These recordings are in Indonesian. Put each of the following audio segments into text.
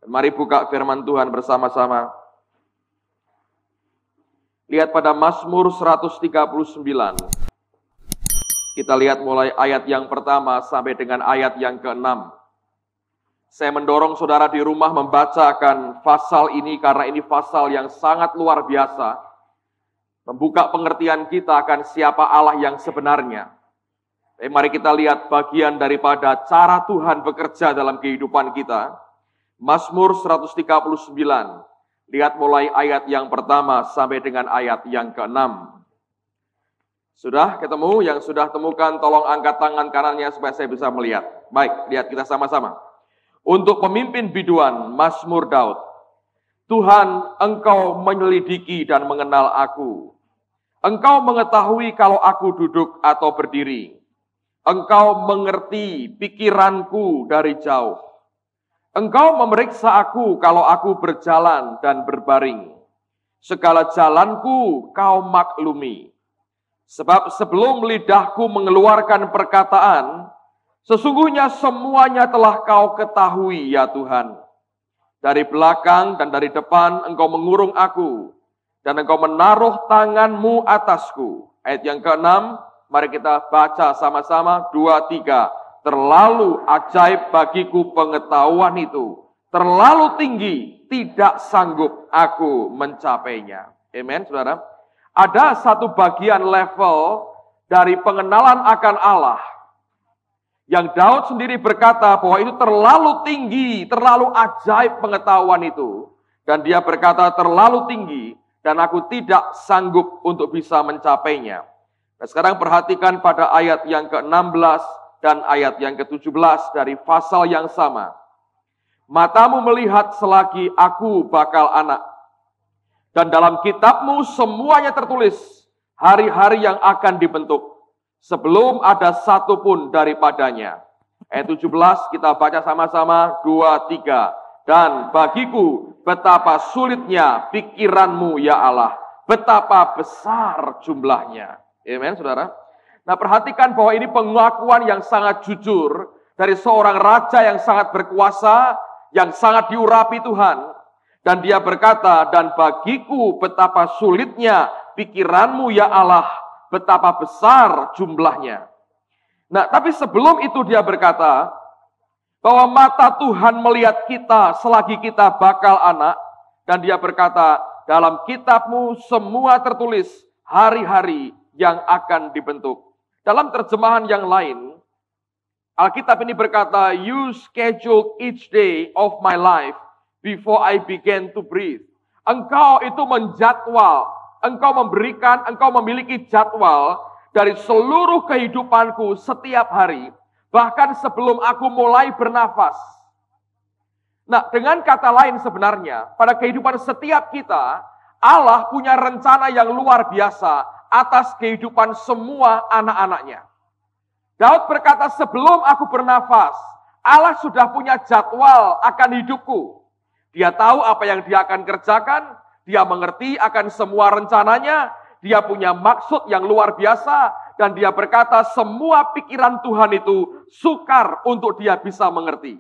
Mari buka firman Tuhan bersama-sama. Lihat pada Mazmur 139. Kita lihat mulai ayat yang pertama sampai dengan ayat yang ke-6. Saya mendorong saudara di rumah membacakan pasal ini karena ini pasal yang sangat luar biasa. Membuka pengertian kita akan siapa Allah yang sebenarnya. Mari kita lihat bagian daripada cara Tuhan bekerja dalam kehidupan kita. Mazmur 139. Lihat mulai ayat yang pertama sampai dengan ayat yang ke-6. Sudah ketemu? Yang sudah temukan tolong angkat tangan kanannya supaya saya bisa melihat. Baik, lihat kita sama-sama. Untuk pemimpin biduan, Mazmur Daud. Tuhan, Engkau menyelidiki dan mengenal aku. Engkau mengetahui kalau aku duduk atau berdiri. Engkau mengerti pikiranku dari jauh. Engkau memeriksa aku kalau aku berjalan dan berbaring. Segala jalanku kau maklumi. Sebab sebelum lidahku mengeluarkan perkataan, sesungguhnya semuanya telah kau ketahui ya Tuhan. Dari belakang dan dari depan engkau mengurung aku, dan engkau menaruh tanganmu atasku. Ayat yang ke-6, mari kita baca sama-sama, 2, 3. Terlalu ajaib bagiku pengetahuan itu. Terlalu tinggi, tidak sanggup aku mencapainya. Amen, saudara. Ada satu bagian level dari pengenalan akan Allah. Yang Daud sendiri berkata bahwa itu terlalu tinggi, terlalu ajaib pengetahuan itu. Dan dia berkata terlalu tinggi, dan aku tidak sanggup untuk bisa mencapainya. Nah, sekarang perhatikan pada ayat yang ke-16, dan ayat yang ke-17 dari pasal yang sama. Matamu melihat selagi aku bakal anak. Dan dalam kitabmu semuanya tertulis hari-hari yang akan dibentuk. Sebelum ada satu pun daripadanya. Ayat 17 kita baca sama-sama, 2, 3. Dan bagiku betapa sulitnya pikiranmu ya Allah. Betapa besar jumlahnya. Amen, saudara. Nah, perhatikan bahwa ini pengakuan yang sangat jujur dari seorang raja yang sangat berkuasa, yang sangat diurapi Tuhan. Dan dia berkata, dan bagiku betapa sulitnya pikiranmu ya Allah, betapa besar jumlahnya. Nah, tapi sebelum itu dia berkata, bahwa mata Tuhan melihat kita selagi kita bakal anak. Dan dia berkata, dalam kitabmu semua tertulis hari-hari yang akan dibentuk. Dalam terjemahan yang lain, Alkitab ini berkata, you schedule each day of my life before I began to breathe. Engkau itu menjadwal, engkau memberikan, engkau memiliki jadwal dari seluruh kehidupanku setiap hari, bahkan sebelum aku mulai bernafas. Nah, dengan kata lain sebenarnya, pada kehidupan setiap kita, Allah punya rencana yang luar biasa atas kehidupan semua anak-anaknya. Daud berkata, sebelum aku bernafas, Allah sudah punya jadwal akan hidupku. Dia tahu apa yang dia akan kerjakan, dia mengerti akan semua rencananya, dia punya maksud yang luar biasa, dan dia berkata semua pikiran Tuhan itu sukar untuk dia bisa mengerti.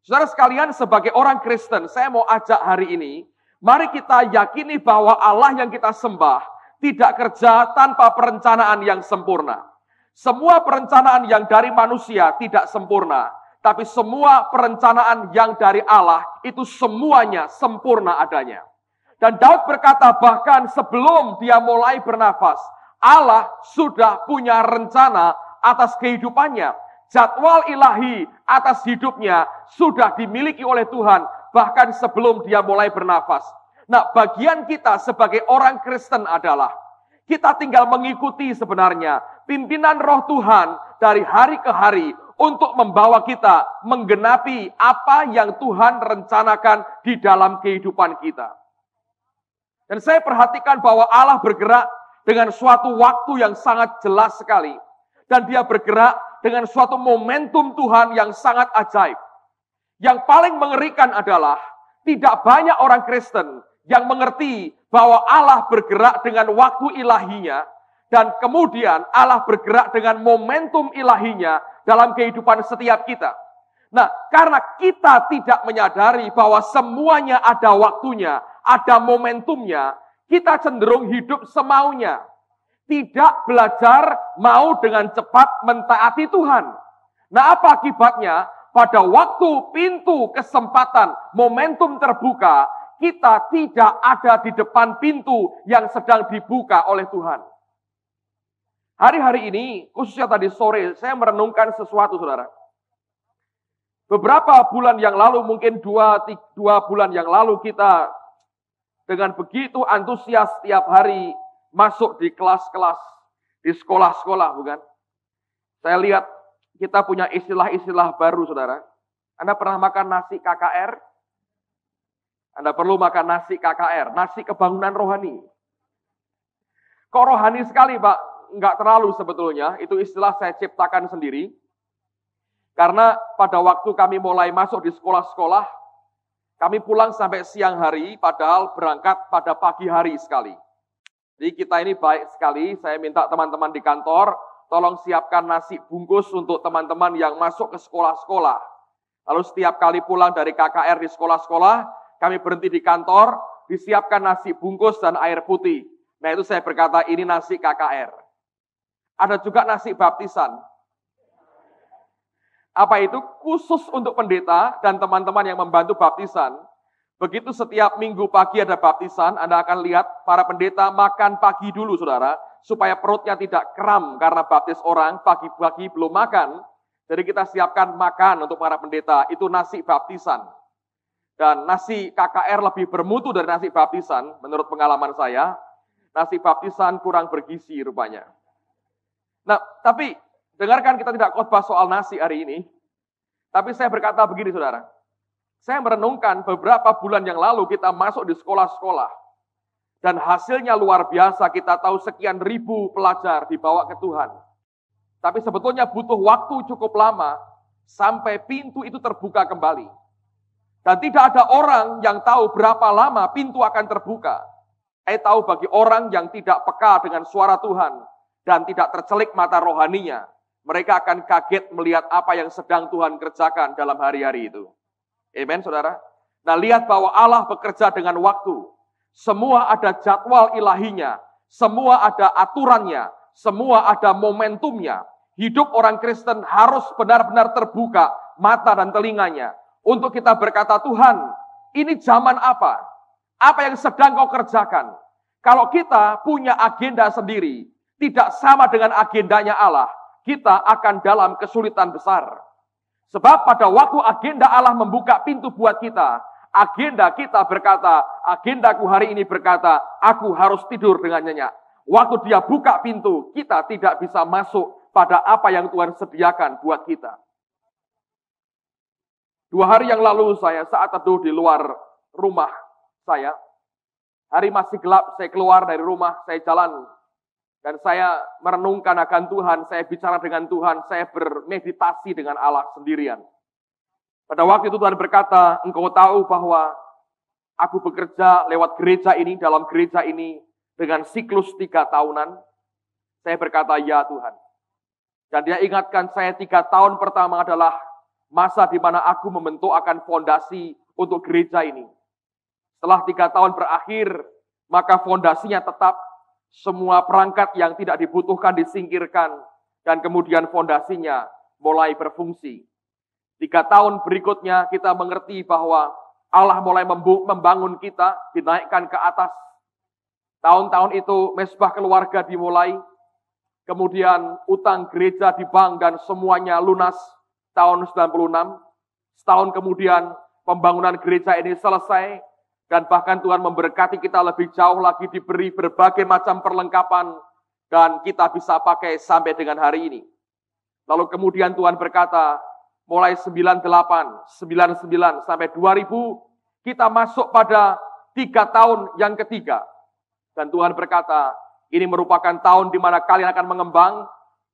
Saudara sekalian, sebagai orang Kristen, saya mau ajak hari ini, mari kita yakini bahwa Allah yang kita sembah tidak kerja tanpa perencanaan yang sempurna. Semua perencanaan yang dari manusia tidak sempurna, tapi semua perencanaan yang dari Allah itu semuanya sempurna adanya. Dan Daud berkata bahkan sebelum dia mulai bernafas, Allah sudah punya rencana atas kehidupannya. Jadwal ilahi atas hidupnya sudah dimiliki oleh Tuhan bahkan sebelum dia mulai bernafas. Nah, bagian kita sebagai orang Kristen adalah kita tinggal mengikuti sebenarnya pimpinan Roh Tuhan dari hari ke hari untuk membawa kita menggenapi apa yang Tuhan rencanakan di dalam kehidupan kita. Dan saya perhatikan bahwa Allah bergerak dengan suatu waktu yang sangat jelas sekali. Dan dia bergerak dengan suatu momentum Tuhan yang sangat ajaib. Yang paling mengerikan adalah tidak banyak orang Kristen yang mengerti bahwa Allah bergerak dengan waktu ilahinya, dan kemudian Allah bergerak dengan momentum ilahinya dalam kehidupan setiap kita. Nah, karena kita tidak menyadari bahwa semuanya ada waktunya, ada momentumnya, kita cenderung hidup semaunya. Tidak belajar mau dengan cepat mentaati Tuhan. Nah, apa akibatnya? Pada waktu pintu kesempatan, momentum terbuka, kita tidak ada di depan pintu yang sedang dibuka oleh Tuhan. Hari-hari ini, khususnya tadi sore, saya merenungkan sesuatu, saudara. Beberapa bulan yang lalu, mungkin dua bulan yang lalu, kita dengan begitu antusias setiap hari masuk di kelas-kelas, di sekolah-sekolah, bukan? Saya lihat kita punya istilah-istilah baru, saudara. Anda pernah makan nasi KKR? Anda perlu makan nasi KKR, nasi kebangunan rohani. Kok rohani sekali, Pak? Enggak terlalu sebetulnya, itu istilah saya ciptakan sendiri. Karena pada waktu kami mulai masuk di sekolah-sekolah, kami pulang sampai siang hari, padahal berangkat pada pagi hari sekali. Jadi kita ini baik sekali, saya minta teman-teman di kantor, tolong siapkan nasi bungkus untuk teman-teman yang masuk ke sekolah-sekolah. Lalu setiap kali pulang dari KKR di sekolah-sekolah, kami berhenti di kantor, disiapkan nasi bungkus dan air putih. Nah itu saya berkata, ini nasi KKR. Ada juga nasi baptisan. Apa itu? Khusus untuk pendeta dan teman-teman yang membantu baptisan. Begitu setiap minggu pagi ada baptisan, Anda akan lihat para pendeta makan pagi dulu, saudara, supaya perutnya tidak kram karena baptis orang, pagi-pagi belum makan. Jadi kita siapkan makan untuk para pendeta, itu nasi baptisan. Dan nasi KKR lebih bermutu dari nasi baptisan, menurut pengalaman saya. Nasi baptisan kurang bergizi rupanya. Nah, tapi dengarkan, kita tidak khotbah soal nasi hari ini. Tapi saya berkata begini, saudara. Saya merenungkan beberapa bulan yang lalu kita masuk di sekolah-sekolah. Dan hasilnya luar biasa, kita tahu sekian ribu pelajar dibawa ke Tuhan. Tapi sebetulnya butuh waktu cukup lama sampai pintu itu terbuka kembali. Dan tidak ada orang yang tahu berapa lama pintu akan terbuka. Saya tahu bagi orang yang tidak peka dengan suara Tuhan dan tidak tercelik mata rohaninya, mereka akan kaget melihat apa yang sedang Tuhan kerjakan dalam hari-hari itu. Amen, saudara. Nah, lihat bahwa Allah bekerja dengan waktu. Semua ada jadwal ilahinya, semua ada aturannya, semua ada momentumnya. Hidup orang Kristen harus benar-benar terbuka mata dan telinganya untuk kita berkata, Tuhan, ini zaman apa? Apa yang sedang kau kerjakan? Kalau kita punya agenda sendiri, tidak sama dengan agendanya Allah, kita akan dalam kesulitan besar. Sebab pada waktu agenda Allah membuka pintu buat kita, agenda kita berkata, agendaku hari ini berkata, aku harus tidur dengan nyenyak. Waktu dia buka pintu, kita tidak bisa masuk pada apa yang Tuhan sediakan buat kita. 2 hari yang lalu saya saat teduh di luar rumah saya, hari masih gelap, saya keluar dari rumah, saya jalan, dan saya merenungkan akan Tuhan, saya bicara dengan Tuhan, saya bermeditasi dengan Allah sendirian. Pada waktu itu Tuhan berkata, engkau tahu bahwa aku bekerja lewat gereja ini, dalam gereja ini, dengan siklus 3 tahunan. Saya berkata, ya Tuhan. Dan dia ingatkan saya 3 tahun pertama adalah masa di mana aku membentuk akan fondasi untuk gereja ini. Setelah 3 tahun berakhir, maka fondasinya tetap, semua perangkat yang tidak dibutuhkan disingkirkan, dan kemudian fondasinya mulai berfungsi. 3 tahun berikutnya kita mengerti bahwa Allah mulai membangun kita, dinaikkan ke atas. Tahun-tahun itu mesbah keluarga dimulai, kemudian utang gereja di bank dan semuanya lunas tahun 96. Setahun kemudian pembangunan gereja ini selesai, dan bahkan Tuhan memberkati kita lebih jauh lagi, diberi berbagai macam perlengkapan, dan kita bisa pakai sampai dengan hari ini. Lalu kemudian Tuhan berkata, mulai 98, 99, sampai 2000, kita masuk pada 3 tahun yang ketiga. Dan Tuhan berkata, ini merupakan tahun di mana kalian akan mengembang,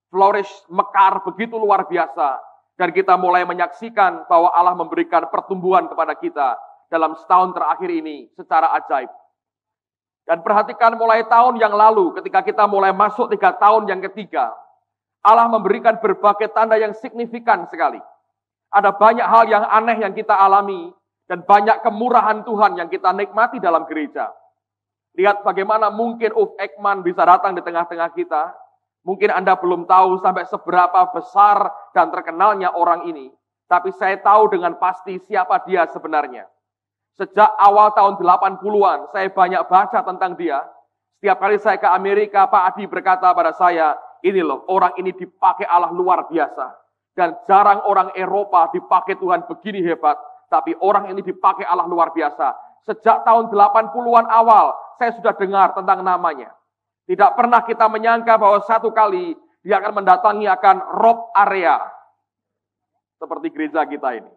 flourish, mekar, begitu luar biasa. Dan kita mulai menyaksikan bahwa Allah memberikan pertumbuhan kepada kita dalam setahun terakhir ini secara ajaib. Dan perhatikan mulai tahun yang lalu, ketika kita mulai masuk 3 tahun yang ketiga, Allah memberikan berbagai tanda yang signifikan sekali. Ada banyak hal yang aneh yang kita alami dan banyak kemurahan Tuhan yang kita nikmati dalam gereja. Lihat bagaimana mungkin Uf Ekman bisa datang di tengah-tengah kita. Mungkin Anda belum tahu sampai seberapa besar dan terkenalnya orang ini. Tapi saya tahu dengan pasti siapa dia sebenarnya. Sejak awal tahun 80-an, saya banyak baca tentang dia. Setiap kali saya ke Amerika, Pak Adi berkata pada saya, ini loh, orang ini dipakai Allah luar biasa. Dan jarang orang Eropa dipakai Tuhan begini hebat. Tapi orang ini dipakai Allah luar biasa. Sejak tahun 80-an awal, saya sudah dengar tentang namanya. Tidak pernah kita menyangka bahwa satu kali dia akan mendatangi Rob area. Seperti gereja kita ini.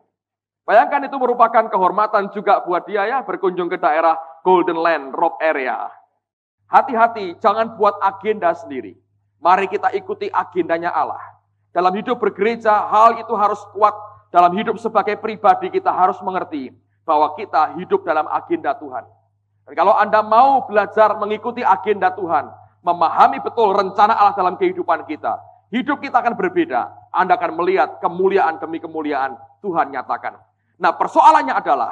Bayangkan itu merupakan kehormatan juga buat dia ya, berkunjung ke daerah Golden Land, Rob area. Hati-hati, jangan buat agenda sendiri. Mari kita ikuti agendanya Allah. Dalam hidup bergereja, hal itu harus kuat. Dalam hidup sebagai pribadi, kita harus mengerti bahwa kita hidup dalam agenda Tuhan. Dan kalau Anda mau belajar mengikuti agenda Tuhan, memahami betul rencana Allah dalam kehidupan kita, hidup kita akan berbeda. Anda akan melihat kemuliaan demi kemuliaan Tuhan nyatakan. Nah, persoalannya adalah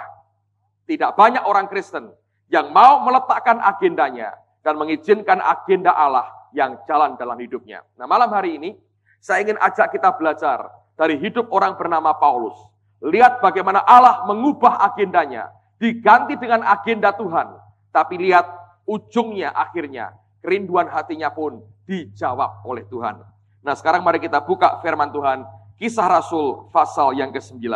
tidak banyak orang Kristen yang mau meletakkan agendanya dan mengizinkan agenda Allah yang jalan dalam hidupnya. Nah, malam hari ini saya ingin ajak kita belajar dari hidup orang bernama Paulus. Lihat bagaimana Allah mengubah agendanya, diganti dengan agenda Tuhan. Tapi lihat ujungnya akhirnya, kerinduan hatinya pun dijawab oleh Tuhan. Nah, sekarang mari kita buka firman Tuhan, Kisah Rasul pasal yang ke-9.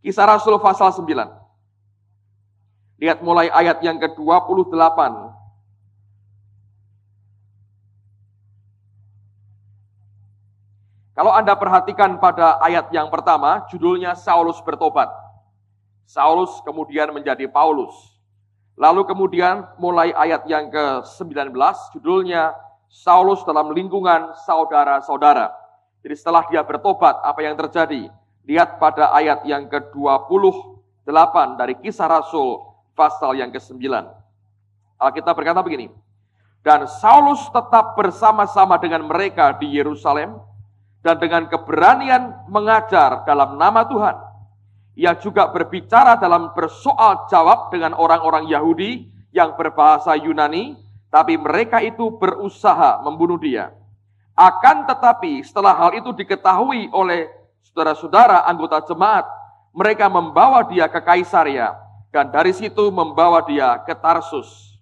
Kisah Rasul pasal 9. Lihat mulai ayat yang ke-28. Kalau Anda perhatikan pada ayat yang pertama, judulnya Saulus bertobat. Saulus kemudian menjadi Paulus. Lalu kemudian mulai ayat yang ke-19, judulnya Saulus dalam lingkungan saudara-saudara. Jadi setelah dia bertobat, apa yang terjadi? Lihat pada ayat yang ke-28 dari Kisah Rasul pasal yang ke-9. Alkitab berkata begini, dan Saulus tetap bersama-sama dengan mereka di Yerusalem, dan dengan keberanian mengajar dalam nama Tuhan. Ia juga berbicara dalam bersoal jawab dengan orang-orang Yahudi yang berbahasa Yunani, tapi mereka itu berusaha membunuh dia. Akan tetapi setelah hal itu diketahui oleh saudara-saudara anggota jemaat, mereka membawa dia ke Kaisaria, dan dari situ membawa dia ke Tarsus.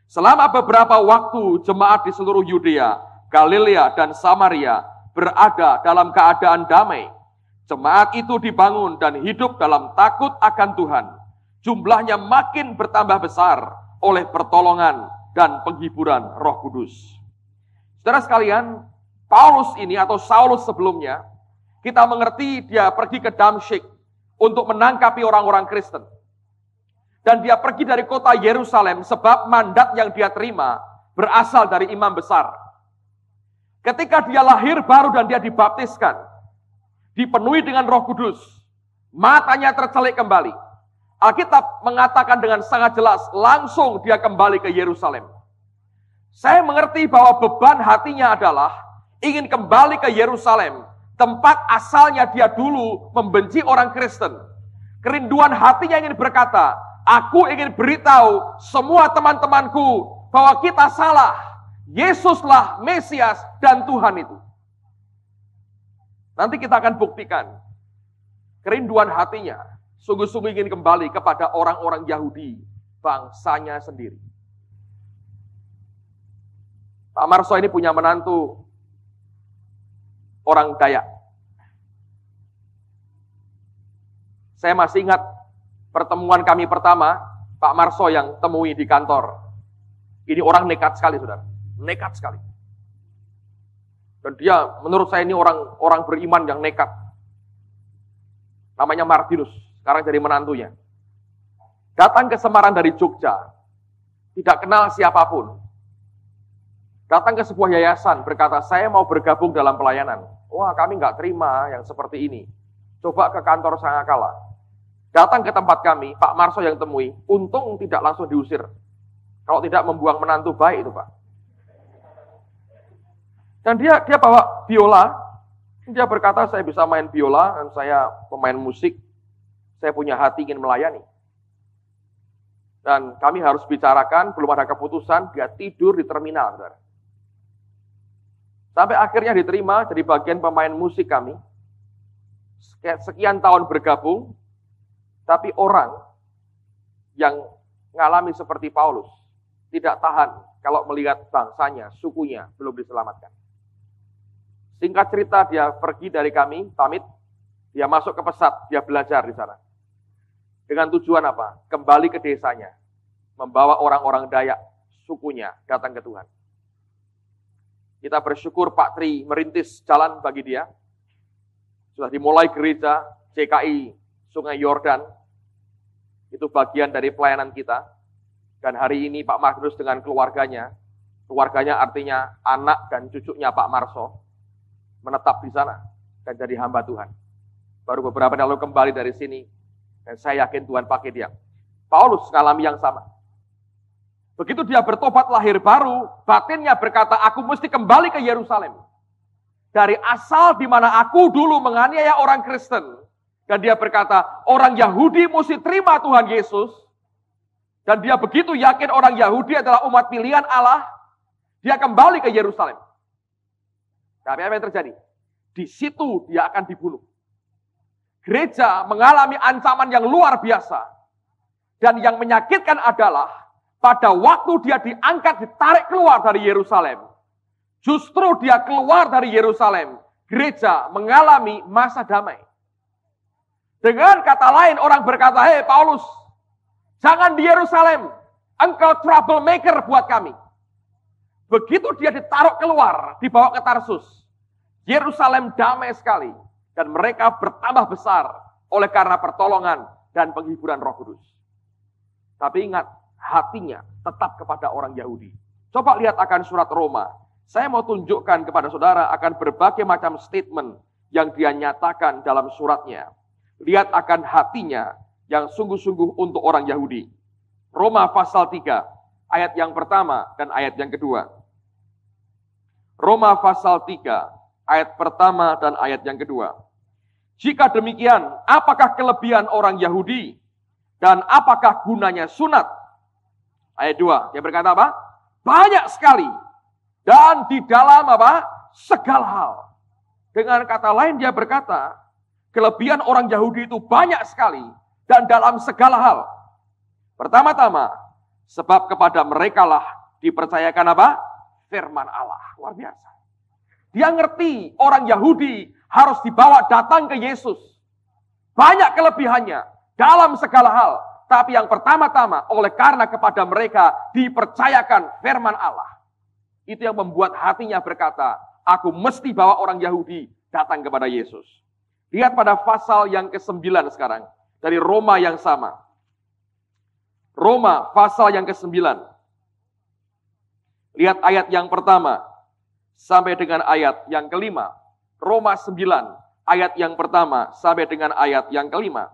Selama beberapa waktu jemaat di seluruh Yudea, Galilea, dan Samaria berada dalam keadaan damai. Jemaat itu dibangun dan hidup dalam takut akan Tuhan. Jumlahnya makin bertambah besar oleh pertolongan dan penghiburan Roh Kudus. Saudara sekalian, Paulus ini atau Saulus sebelumnya, kita mengerti dia pergi ke Damsyik untuk menangkapi orang-orang Kristen. Dan dia pergi dari kota Yerusalem sebab mandat yang dia terima berasal dari imam besar. Ketika dia lahir baru dan dia dibaptiskan, dipenuhi dengan Roh Kudus, matanya tercelik kembali. Alkitab mengatakan dengan sangat jelas, langsung dia kembali ke Yerusalem. Saya mengerti bahwa beban hatinya adalah ingin kembali ke Yerusalem, tempat asalnya dia dulu membenci orang Kristen. Kerinduan hatinya ingin berkata, aku ingin beritahu semua teman-temanku bahwa kita salah. Yesuslah Mesias dan Tuhan itu. Nanti kita akan buktikan kerinduan hatinya sungguh-sungguh ingin kembali kepada orang-orang Yahudi, bangsanya sendiri. Pak Marso ini punya menantu orang Dayak. Saya masih ingat pertemuan kami pertama, Pak Marso yang temui di kantor. Ini orang nekat sekali, saudara. Nekat sekali. Dan dia menurut saya ini orang beriman yang nekat. Namanya Martinus, sekarang jadi menantunya. Datang ke Semarang dari Jogja, tidak kenal siapapun. Datang ke sebuah yayasan, berkata, saya mau bergabung dalam pelayanan. Wah, kami nggak terima yang seperti ini. Coba ke kantor Sangakala. Datang ke tempat kami, Pak Marso yang temui, untung tidak langsung diusir. Kalau tidak membuang menantu baik itu, Pak. Dan dia bawa biola. Dia berkata, saya bisa main biola, dan saya pemain musik. Saya punya hati ingin melayani. Dan kami harus bicarakan, belum ada keputusan, dia tidur di terminal, saudara. Sampai akhirnya diterima jadi bagian pemain musik kami. Sekian tahun bergabung, tapi orang yang mengalami seperti Paulus tidak tahan kalau melihat bangsanya, sukunya belum diselamatkan. Singkat cerita, dia pergi dari kami, pamit, dia masuk ke pesat, dia belajar di sana. Dengan tujuan apa? Kembali ke desanya, membawa orang-orang Dayak, sukunya, datang ke Tuhan. Kita bersyukur Pak Tri merintis jalan bagi dia. Sudah dimulai gereja CKI Sungai Yordan. Itu bagian dari pelayanan kita. Dan hari ini Pak Magnus dengan keluarganya artinya anak dan cucunya Pak Marso, menetap di sana dan jadi hamba Tuhan. Baru beberapa hari lalu kembali dari sini, dan saya yakin Tuhan pakai dia. Paulus mengalami yang sama. Begitu dia bertobat lahir baru, batinnya berkata, aku mesti kembali ke Yerusalem. Dari asal di mana aku dulu menganiaya orang Kristen. Dan dia berkata, orang Yahudi mesti terima Tuhan Yesus. Dan dia begitu yakin orang Yahudi adalah umat pilihan Allah. Dia kembali ke Yerusalem. Tapi apa yang terjadi? Di situ dia akan dibunuh. Gereja mengalami ancaman yang luar biasa. Dan yang menyakitkan adalah, pada waktu dia diangkat, ditarik keluar dari Yerusalem. Justru dia keluar dari Yerusalem. Gereja mengalami masa damai. Dengan kata lain, orang berkata, hei Paulus, jangan di Yerusalem. Engkau troublemaker buat kami. Begitu dia ditaruh keluar, dibawa ke Tarsus. Yerusalem damai sekali. Dan mereka bertambah besar oleh karena pertolongan dan penghiburan Roh Kudus. Tapi ingat, hatinya tetap kepada orang Yahudi. Coba lihat akan surat Roma. Saya mau tunjukkan kepada saudara akan berbagai macam statement yang dia nyatakan dalam suratnya. Lihat akan hatinya yang sungguh-sungguh untuk orang Yahudi. Roma pasal 3, ayat yang pertama dan ayat yang kedua. Roma pasal 3, ayat pertama dan ayat yang kedua. Jika demikian, apakah kelebihan orang Yahudi? Dan apakah gunanya sunat? Ayat 2, dia berkata apa? Banyak sekali. Dan di dalam apa? Segala hal. Dengan kata lain dia berkata, kelebihan orang Yahudi itu banyak sekali. Dan dalam segala hal. Pertama-tama, sebab kepada merekalah dipercayakan apa? Firman Allah. Luar biasa. Dia ngerti orang Yahudi harus dibawa datang ke Yesus. Banyak kelebihannya dalam segala hal. Tapi yang pertama-tama, oleh karena kepada mereka dipercayakan firman Allah. Itu yang membuat hatinya berkata, aku mesti bawa orang Yahudi datang kepada Yesus. Lihat pada pasal yang ke-9 sekarang. Dari Roma yang sama. Roma pasal yang ke-9. Lihat ayat yang pertama. Sampai dengan ayat yang kelima. Roma 9, ayat yang pertama sampai dengan ayat yang kelima.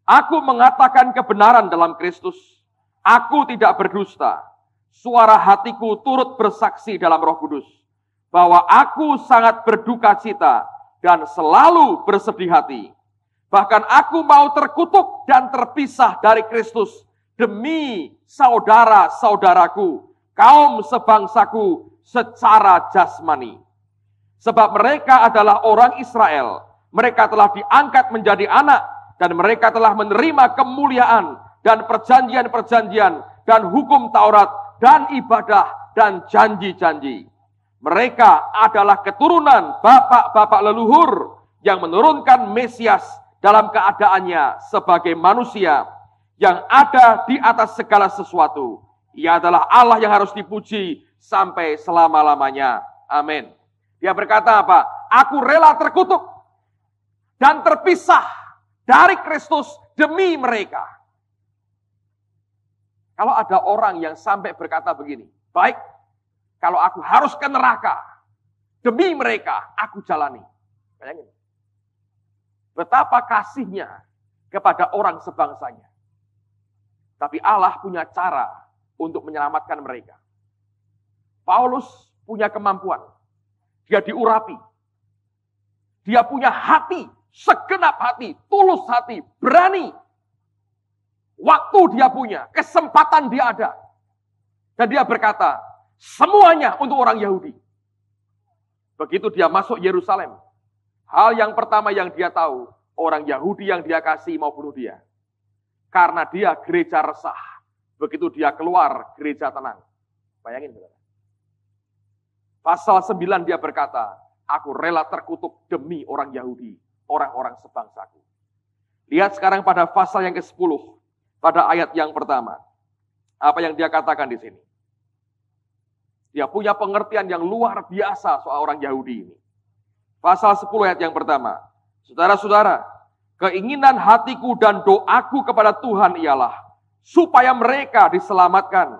Aku mengatakan kebenaran dalam Kristus. Aku tidak berdusta. Suara hatiku turut bersaksi dalam Roh Kudus. Bahwa aku sangat berduka cita dan selalu bersedih hati. Bahkan aku mau terkutuk dan terpisah dari Kristus. Demi saudara-saudaraku, kaum sebangsaku secara jasmani. Sebab mereka adalah orang Israel. Mereka telah diangkat menjadi anak. Dan mereka telah menerima kemuliaan dan perjanjian-perjanjian dan hukum Taurat dan ibadah dan janji-janji. Mereka adalah keturunan bapak-bapak leluhur yang menurunkan Mesias dalam keadaannya sebagai manusia yang ada di atas segala sesuatu. Ia adalah Allah yang harus dipuji sampai selama-lamanya. Amin. Dia berkata apa? Aku rela terkutuk dan terpisah dari Kristus demi mereka. Kalau ada orang yang sampai berkata begini, baik, kalau aku harus ke neraka, demi mereka aku jalani. Bayangin. Betapa kasihnya kepada orang sebangsanya. Tapi Allah punya cara untuk menyelamatkan mereka. Paulus punya kemampuan. Dia diurapi. Dia punya hati, segenap hati, tulus hati, berani. Waktu dia punya, kesempatan dia ada. Dan dia berkata, semuanya untuk orang Yahudi. Begitu dia masuk Yerusalem, hal yang pertama yang dia tahu, orang Yahudi yang dia kasih mau bunuh dia. Karena dia gereja resah. Begitu dia keluar, gereja tenang. Bayangin, saudara. Pasal 9 dia berkata, aku rela terkutuk demi orang Yahudi, orang-orang sebangsaku. Lihat sekarang pada pasal yang ke-10, pada ayat yang pertama. Apa yang dia katakan di sini? Dia punya pengertian yang luar biasa soal orang Yahudi ini. Pasal 10 ayat yang pertama. Saudara-saudara, keinginan hatiku dan doaku kepada Tuhan ialah supaya mereka diselamatkan.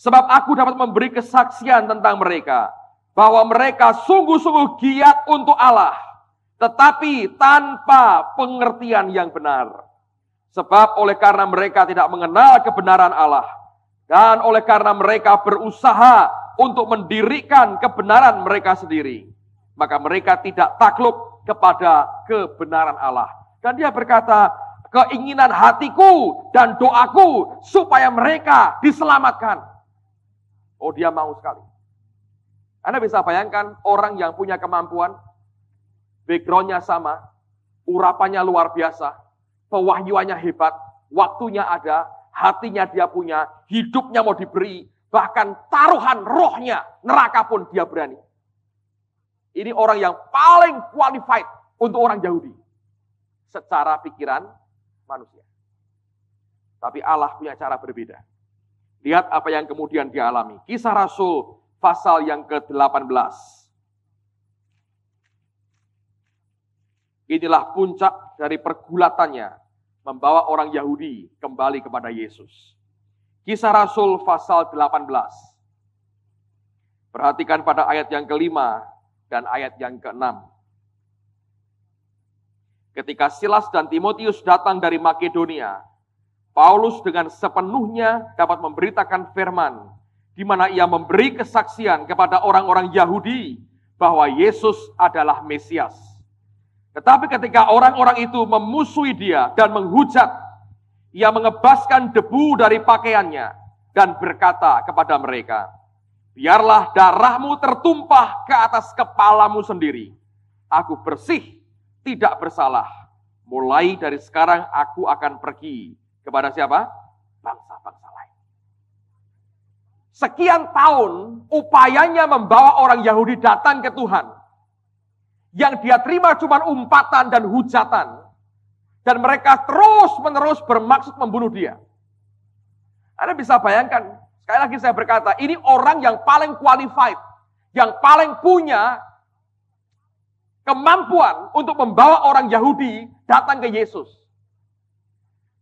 Sebab aku dapat memberi kesaksian tentang mereka, bahwa mereka sungguh-sungguh giat untuk Allah, tetapi tanpa pengertian yang benar. Sebab oleh karena mereka tidak mengenal kebenaran Allah, dan oleh karena mereka berusaha untuk mendirikan kebenaran mereka sendiri, maka mereka tidak takluk kepada kebenaran Allah. Dan dia berkata, keinginan hatiku dan doaku supaya mereka diselamatkan. Oh, dia mau sekali. Anda bisa bayangkan orang yang punya kemampuan, background-nya sama, urapannya luar biasa, pewahyuannya hebat, waktunya ada, hatinya dia punya, hidupnya mau diberi, bahkan taruhan rohnya, neraka pun dia berani. Ini orang yang paling qualified untuk orang Yahudi. Secara pikiran manusia. Tapi Allah punya cara berbeda. Lihat apa yang kemudian dia alami. Kisah Rasul pasal yang ke-18. Inilah puncak dari pergulatannya membawa orang Yahudi kembali kepada Yesus. Kisah Rasul pasal 18. Perhatikan pada ayat yang ke-5 dan ayat yang ke-6. Ketika Silas dan Timotius datang dari Makedonia, Paulus dengan sepenuhnya dapat memberitakan firman, di mana ia memberi kesaksian kepada orang-orang Yahudi bahwa Yesus adalah Mesias. Tetapi ketika orang-orang itu memusuhi dia dan menghujat, ia mengebaskan debu dari pakaiannya dan berkata kepada mereka, biarlah darahmu tertumpah ke atas kepalamu sendiri. Aku bersih, tidak bersalah. Mulai dari sekarang aku akan pergi kepada siapa? Bangsa-bangsa lain. Sekian tahun upayanya membawa orang Yahudi datang ke Tuhan. Yang dia terima cuma umpatan dan hujatan. Dan mereka terus-menerus bermaksud membunuh dia. Anda bisa bayangkan, sekali lagi saya berkata, ini orang yang paling qualified, yang paling punya kemampuan untuk membawa orang Yahudi datang ke Yesus.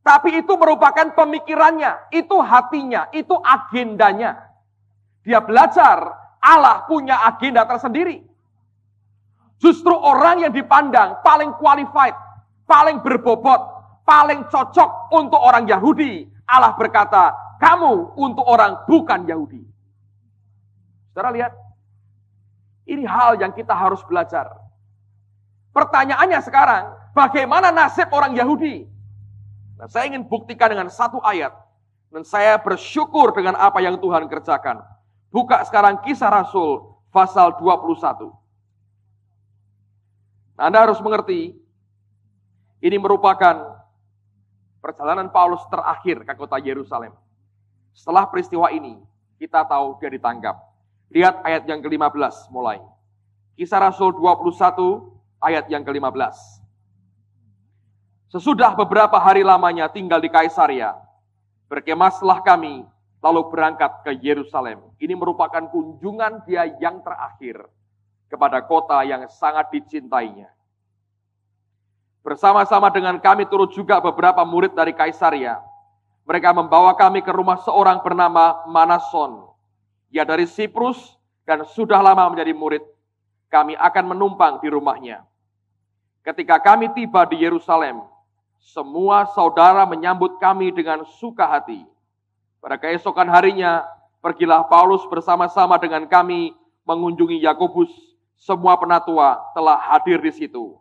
Tapi itu merupakan pemikirannya, itu hatinya, itu agendanya. Dia belajar, Allah punya agenda tersendiri. Justru orang yang dipandang paling qualified, paling berbobot, paling cocok untuk orang Yahudi, Allah berkata, kamu untuk orang bukan Yahudi. Saudara lihat, ini hal yang kita harus belajar. Pertanyaannya sekarang, bagaimana nasib orang Yahudi? Nah, saya ingin buktikan dengan satu ayat, dan saya bersyukur dengan apa yang Tuhan kerjakan. Buka sekarang Kisah Rasul pasal 21. Nah, Anda harus mengerti, ini merupakan perjalanan Paulus terakhir ke kota Yerusalem. Setelah peristiwa ini, kita tahu dia ditangkap. Lihat ayat yang ke-15 mulai. Kisah Rasul 21 ayat yang ke-15. Sesudah beberapa hari lamanya tinggal di Kaisaria, berkemaslah kami lalu berangkat ke Yerusalem. Ini merupakan kunjungan dia yang terakhir kepada kota yang sangat dicintainya. Bersama-sama dengan kami turut juga beberapa murid dari Kaisaria. Mereka membawa kami ke rumah seorang bernama Manason. Ia dari Siprus dan sudah lama menjadi murid. Kami akan menumpang di rumahnya. Ketika kami tiba di Yerusalem, semua saudara menyambut kami dengan suka hati. Pada keesokan harinya, pergilah Paulus bersama-sama dengan kami mengunjungi Yakobus, semua penatua telah hadir di situ.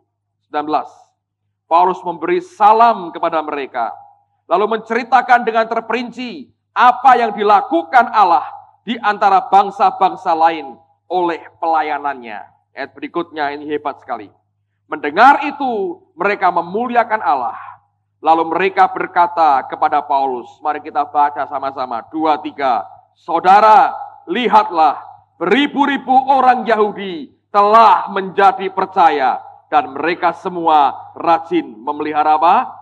19. Paulus memberi salam kepada mereka, lalu menceritakan dengan terperinci apa yang dilakukan Allah di antara bangsa-bangsa lain oleh pelayanannya. Ayat berikutnya ini hebat sekali. Mendengar itu, mereka memuliakan Allah. Lalu mereka berkata kepada Paulus, mari kita baca sama-sama, 2, 3. Saudara, lihatlah, beribu-ribu orang Yahudi telah menjadi percaya, dan mereka semua rajin memelihara apa?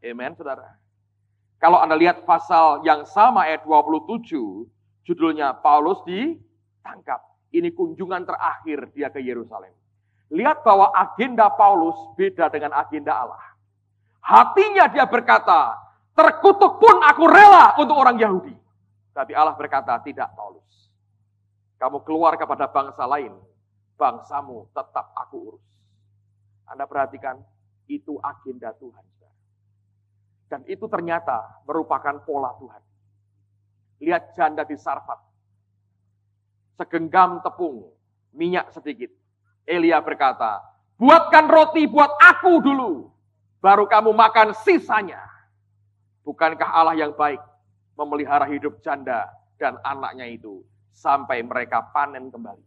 Amen, saudara. Kalau Anda lihat pasal yang sama ayat 27, judulnya Paulus ditangkap. Ini kunjungan terakhir dia ke Yerusalem. Lihat bahwa agenda Paulus beda dengan agenda Allah. Hatinya dia berkata, terkutuk pun aku rela untuk orang Yahudi. Tapi Allah berkata, tidak Paulus. Kamu keluar kepada bangsa lain, bangsamu tetap aku urus. Anda perhatikan, itu agenda Tuhan. Dan itu ternyata merupakan pola Tuhan. Lihat janda di Sarfat. Segenggam tepung, minyak sedikit. Elia berkata, buatkan roti buat aku dulu, baru kamu makan sisanya. Bukankah Allah yang baik memelihara hidup janda dan anaknya itu sampai mereka panen kembali.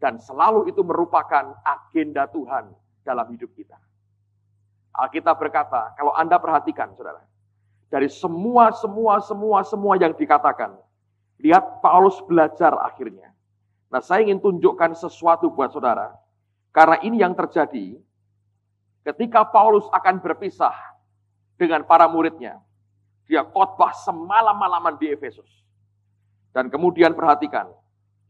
Dan selalu itu merupakan agenda Tuhan dalam hidup kita. Alkitab berkata, kalau Anda perhatikan saudara, dari semua yang dikatakan, lihat Paulus belajar akhirnya. Nah, saya ingin tunjukkan sesuatu buat saudara. Karena ini yang terjadi ketika Paulus akan berpisah dengan para muridnya. Dia khotbah semalam-malaman di Efesus. Dan kemudian perhatikan,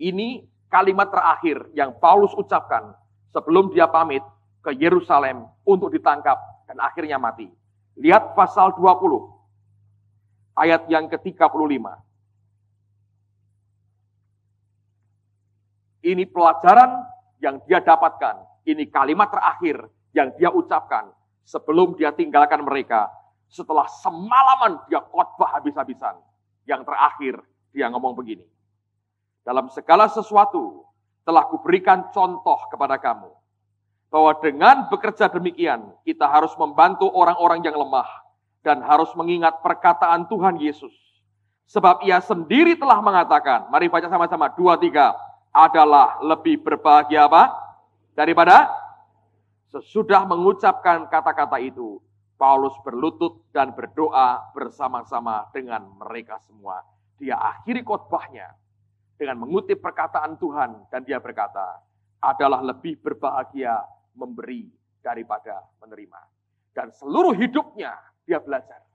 ini kalimat terakhir yang Paulus ucapkan sebelum dia pamit ke Yerusalem untuk ditangkap dan akhirnya mati. Lihat pasal 20, ayat yang ke-35. Ini pelajaran yang dia dapatkan. Ini kalimat terakhir yang dia ucapkan sebelum dia tinggalkan mereka. Setelah semalaman dia khotbah habis-habisan. Yang terakhir dia ngomong begini. Dalam segala sesuatu telah kuberikan contoh kepada kamu. Bahwa dengan bekerja demikian kita harus membantu orang-orang yang lemah. Dan harus mengingat perkataan Tuhan Yesus. Sebab ia sendiri telah mengatakan. Mari baca sama-sama 2, 3. Adalah lebih berbahagia apa? Daripada sesudah mengucapkan kata-kata itu, Paulus berlutut dan berdoa bersama-sama dengan mereka semua. Dia akhiri khotbahnya dengan mengutip perkataan Tuhan dan dia berkata, adalah lebih berbahagia memberi daripada menerima. Dan seluruh hidupnya dia belajar.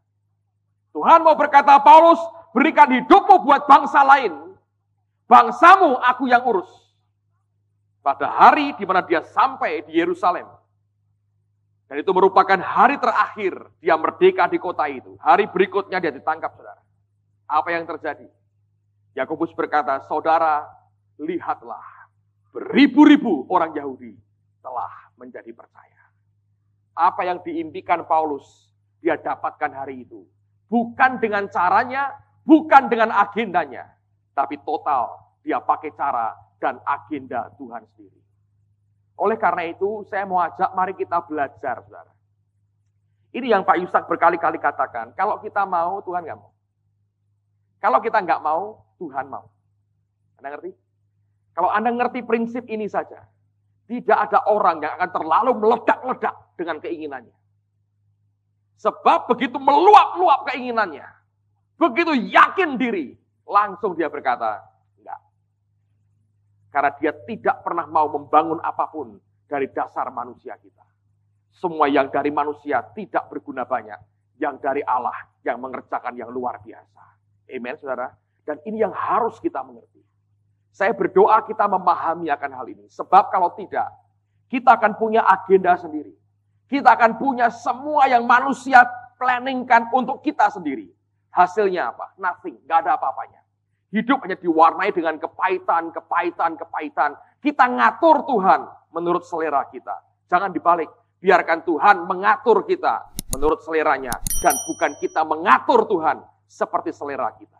Tuhan mau berkata, Paulus, berikan hidupmu buat bangsa lain. Bangsamu aku yang urus. Pada hari di mana dia sampai di Yerusalem. Dan itu merupakan hari terakhir dia merdeka di kota itu. Hari berikutnya dia ditangkap, saudara. Apa yang terjadi? Yakobus berkata, saudara, lihatlah. Beribu-ribu orang Yahudi telah menjadi percaya. Apa yang diimpikan Paulus, dia dapatkan hari itu. Bukan dengan caranya, bukan dengan agendanya. Tapi total dia pakai cara dan agenda Tuhan sendiri. Oleh karena itu saya mau ajak mari kita belajar, saudara. Ini yang Pak Yusak berkali-kali katakan. Kalau kita mau, Tuhan nggak mau. Kalau kita nggak mau, Tuhan mau. Anda ngerti? Kalau Anda ngerti prinsip ini saja. Tidak ada orang yang akan terlalu meledak-ledak dengan keinginannya. Sebab begitu meluap-luap keinginannya. Begitu yakin diri. Langsung dia berkata, enggak. Karena dia tidak pernah mau membangun apapun dari dasar manusia kita. Semua yang dari manusia tidak berguna banyak. Yang dari Allah yang mengerjakan yang luar biasa. Amen, saudara. Dan ini yang harus kita mengerti. Saya berdoa kita memahami akan hal ini. Sebab kalau tidak, kita akan punya agenda sendiri. Kita akan punya semua yang manusia planningkan untuk kita sendiri. Hasilnya apa? Nothing, gak ada apa-apanya. Hidup hanya diwarnai dengan kepahitan. Kita ngatur Tuhan menurut selera kita. Jangan dibalik, biarkan Tuhan mengatur kita menurut seleranya. Dan bukan kita mengatur Tuhan seperti selera kita.